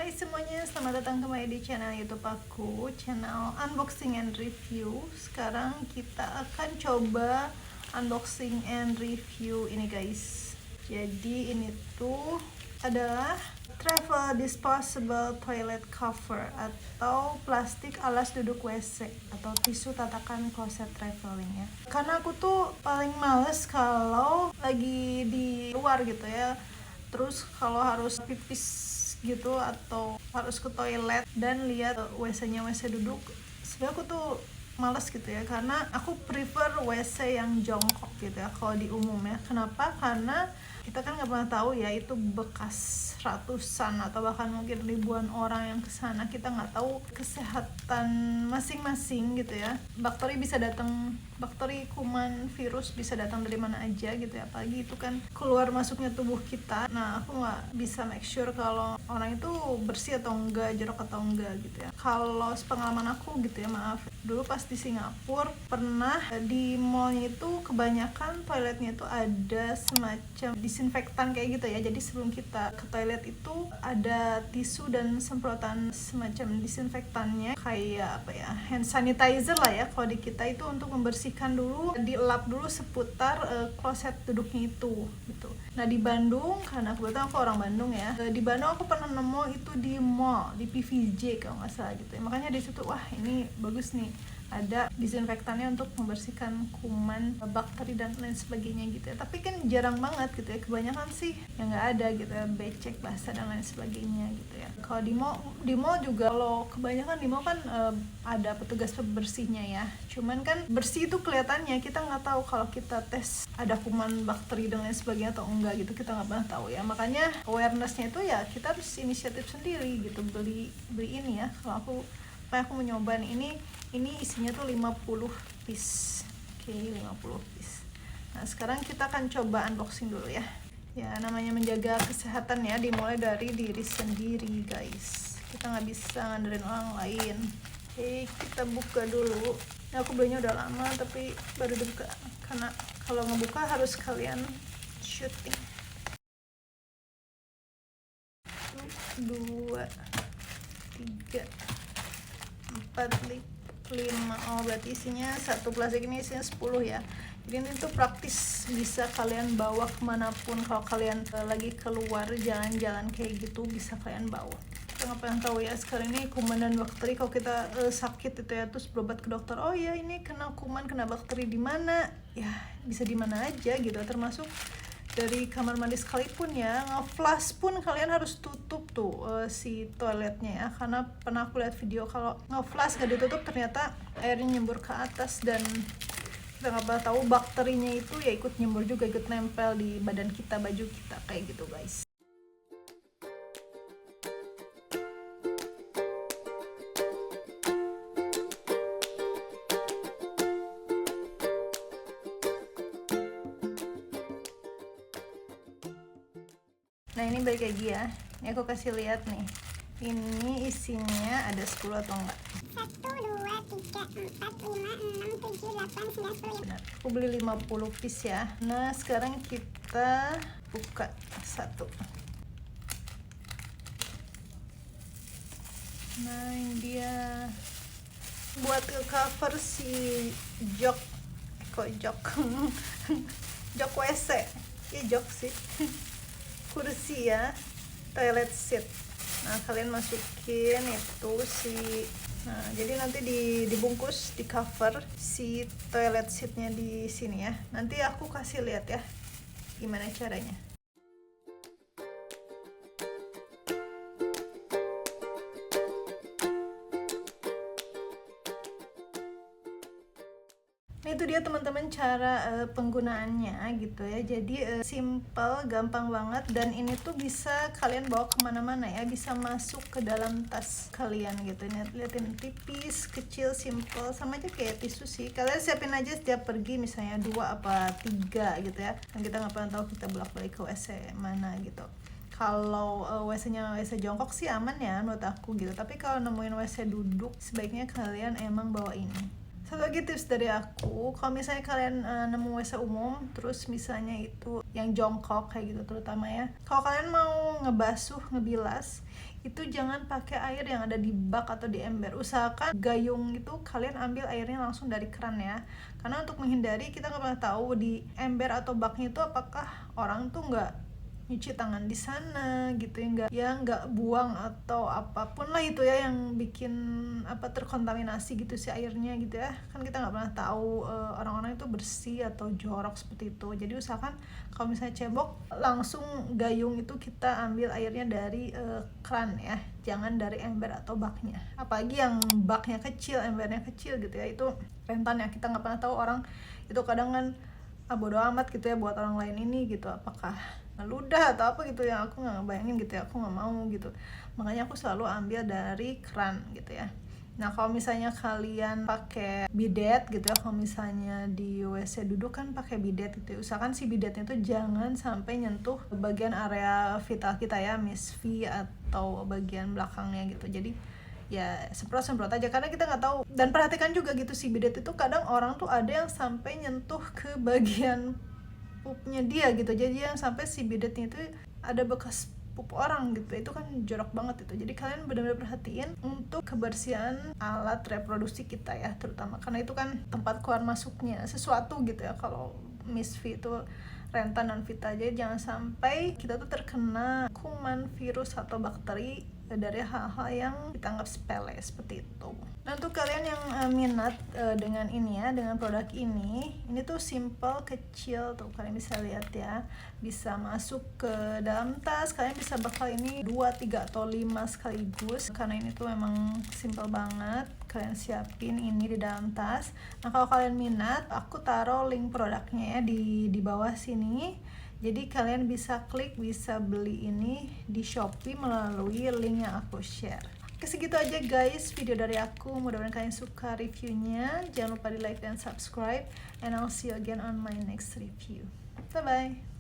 Hai semuanya, selamat datang kembali di channel YouTube aku, channel unboxing and review. Sekarang kita akan coba unboxing and review ini guys. Jadi ini tuh adalah travel disposable toilet cover atau plastik alas duduk WC atau tisu tatakan kloset traveling ya. Karena aku tuh paling males kalau lagi di luar gitu ya. Terus kalau harus pipis gitu atau harus ke toilet dan lihat WC-nya WC duduk, sebenarnya aku tuh males gitu ya, karena aku prefer WC yang jongkok gitu ya kalau di umum ya. Kenapa? Karena kita kan nggak pernah tahu ya, itu bekas ratusan atau bahkan mungkin ribuan orang yang kesana. Kita nggak tahu kesehatan masing-masing gitu ya. Bakteri bisa datang, bakteri, kuman, virus bisa datang dari mana aja gitu ya, apalagi itu kan keluar masuknya tubuh kita. Nah aku nggak bisa make sure kalau orang itu bersih atau enggak, jorok atau enggak gitu ya. Kalau pengalaman aku gitu ya, maaf, dulu pas di Singapura pernah di mallnya itu kebanyakan toiletnya itu ada semacam disinfektan kayak gitu ya. Jadi sebelum kita ke toilet itu ada tisu dan semprotan semacam disinfektannya, kayak apa ya, hand sanitizer lah ya kalau di kita itu, untuk membersihkan dulu, dilap dulu seputar kloset duduknya itu gitu. Nah di Bandung, karena kebetulan aku orang Bandung ya, di Bandung aku pernah nemu itu di mall, di PVJ kalau nggak salah gitu ya. Makanya di situ wah ini bagus nih, ada disinfektannya untuk membersihkan kuman, bakteri dan lain sebagainya gitu ya. Tapi kan jarang banget gitu ya, kebanyakan sih yang nggak ada gitu ya, becek, basah dan lain sebagainya gitu ya. Kalau di mall juga, kalau kebanyakan di mall kan ada petugas pembersihnya ya. Cuman kan bersih itu kelihatannya, kita nggak tahu kalau kita tes ada kuman, bakteri dan lain sebagainya atau enggak gitu, kita nggak pernah tahu ya. Makanya awarenessnya itu ya kita harus inisiatif sendiri gitu, beli ini ya. Kalau aku mau nyoba nih, ini isinya tuh 50 piece. Oke, 50 piece. Nah sekarang kita akan coba unboxing dulu ya. Ya namanya menjaga kesehatan ya, dimulai dari diri sendiri guys. Kita nggak bisa ngandelin orang lain. Oke, kita buka dulu. Nah, aku belinya udah lama tapi baru dibuka, karena kalau ngebuka harus kalian syuting. 1, 2, 3, 4, 5. Oh berarti isinya, satu plastik ini isinya 10 ya. Jadi ini tuh praktis, bisa kalian bawa kemanapun. Kalau kalian lagi keluar jalan-jalan kayak gitu, bisa kalian bawa. Kita nggak pernah tahu ya sekarang ini kuman dan bakteri. Kalau kita sakit itu ya, terus berobat ke dokter, oh ya ini kena kuman, kena bakteri di mana ya, bisa di mana aja gitu. Termasuk dari kamar mandi sekalipun ya, nge-flush pun kalian harus tutup tuh si toiletnya ya. Karena pernah aku lihat video kalau nge-flush gak ditutup, ternyata airnya nyembur ke atas, dan kita nggak pernah tahu bakterinya itu ya ikut nyembur juga, ikut nempel di badan kita, baju kita, kayak gitu guys. Nah ini balik lagi ya, ini aku kasih lihat nih, ini isinya ada 10 atau enggak. 1, 2, 3, 4, 5, 6, 7, 8, 9, 10. Benar, aku beli 50 piece ya. Nah sekarang kita buka satu. Nah ini dia, buat ke cover si jok, jok jok WC ya, jok sih kursi ya, toilet seat. Nah kalian masukin itu nah jadi nanti dibungkus, di cover si toilet seatnya di sini ya. Nanti aku kasih lihat ya gimana caranya. Nah itu dia teman-teman cara penggunaannya gitu ya. Jadi simple, gampang banget, dan ini tuh bisa kalian bawa kemana-mana ya, bisa masuk ke dalam tas kalian gitu. Liatin, tipis, kecil, simple, sama aja kayak tisu sih. Kalian siapin aja setiap pergi, misalnya 2 apa 3 gitu ya, dan kita nggak pernah tahu kita bolak-balik ke WC mana gitu. Kalau WC-nya WC jongkok sih aman ya menurut aku gitu, tapi kalau nemuin WC duduk, sebaiknya kalian emang bawa ini. Satu lagi tips dari aku, kalau misalnya kalian nemu WC umum, terus misalnya itu yang jongkok kayak gitu terutama ya, kalau kalian mau ngebasuh, ngebilas, itu jangan pakai air yang ada di bak atau di ember. Usahakan gayung itu kalian ambil airnya langsung dari keran ya, karena untuk menghindari kita nggak pernah tahu di ember atau baknya itu apakah orang tuh nggak nyuci tangan di sana gitu ya, nggak buang atau apapun lah itu ya yang bikin terkontaminasi gitu si airnya gitu ya, kan kita nggak pernah tahu orang-orang itu bersih atau jorok seperti itu. Jadi usahakan kalau misalnya cebok, langsung gayung itu kita ambil airnya dari keran ya, jangan dari ember atau baknya. Apalagi yang baknya kecil, embernya kecil gitu ya, itu rentan ya, kita nggak pernah tahu orang itu kadang kan bodo amat gitu ya buat orang lain ini gitu, apakah ngeludah atau apa gitu ya, aku nggak ngebayangin gitu ya, aku nggak mau gitu. Makanya aku selalu ambil dari keran gitu ya. Nah kalau misalnya kalian pakai bidet gitu ya, kalau misalnya di WC duduk kan pakai bidet gitu ya, usahakan si bidetnya tuh jangan sampai nyentuh bagian area vital kita ya, Miss V, atau bagian belakangnya gitu. Jadi ya semprot aja, karena kita nggak tahu. Dan perhatikan juga gitu, si bidet itu kadang orang tuh ada yang sampai nyentuh ke bagian pupnya dia gitu, jadi yang sampai si bidetnya itu ada bekas pup orang gitu, itu kan jorok banget itu. Jadi kalian benar-benar perhatiin untuk kebersihan alat reproduksi kita ya, terutama karena itu kan tempat keluar masuknya sesuatu gitu ya. Kalau Miss V itu rentan non vita, jadi jangan sampai kita tuh terkena kuman, virus atau bakteri dari hal-hal yang kita anggap sepele seperti itu. Nah untuk kalian yang minat dengan ini ya, dengan produk ini tuh simple, kecil tuh, kalian bisa lihat ya, bisa masuk ke dalam tas, kalian bisa bakal ini 2, 3, atau 5 sekaligus, karena ini tuh memang simple banget. Kalian siapin ini di dalam tas. Nah kalau kalian minat, aku taruh link produknya ya di bawah sini. Jadi kalian bisa klik, bisa beli ini di Shopee melalui link yang aku share. Oke, segitu aja guys video dari aku. Mudah-mudahan kalian suka reviewnya. Jangan lupa di like dan subscribe. And I'll see you again on my next review. Bye-bye.